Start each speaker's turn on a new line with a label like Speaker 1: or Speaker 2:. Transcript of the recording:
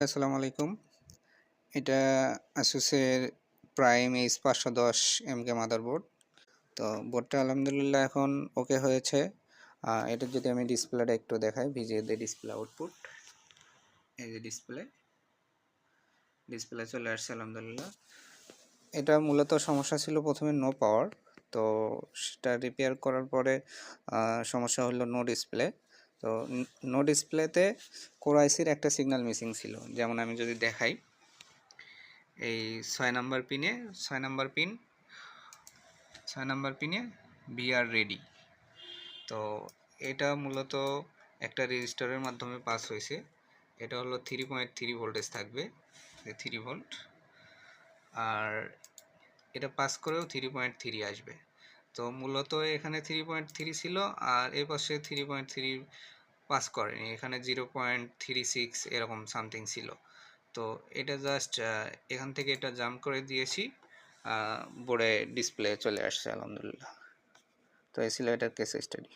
Speaker 1: আসসালামু আলাইকুম। এটা আসুসের প্রাইম H510 MK মাদারবোর্ড। তো বোর্ডটা আলহামদুলিল্লাহ এখন ওকে হয়েছে। এটার যদি আমি ডিসপ্লেটা একটু দেখাই, ভিজিএ ডিসপ্লে আউটপুট। এই যে ডিসপ্লে চলে আসছে আলহামদুলিল্লাহ। এটা মূলত সমস্যা ছিল প্রথমে নো পাওয়ার, তো সেটা রিপেয়ার করার পরে সমস্যা হলো নো ডিসপ্লে। তো নো ডিসপ্লেতে কোর আইসির একটা সিগন্যাল মিসিং ছিল। যেমন আমি যদি দেখাই, এই 6 নাম্বার পিনে বিআর রেডি। তো এটা মূলত একটা রেজিস্টারের মাধ্যমে পাস হয়েছে। এটা হলো 3.3 ভোল্টেজ থাকবে, 3 ভোল্ট, আর এটা পাস করেও 3.3 আসবে। তো মূলত এখানে 3.3 ছিল, আর এর পাশে 3.3 পাস করেনি, এখানে 0.36 এরকম সামথিং ছিল। তো এটা জাস্ট এখান থেকে এটা জাম্প করে দিয়েছি, বোর্ডে ডিসপ্লে চলে আসছে আলহামদুলিল্লাহ। তো এই ছিল এটার কেস স্টাডি।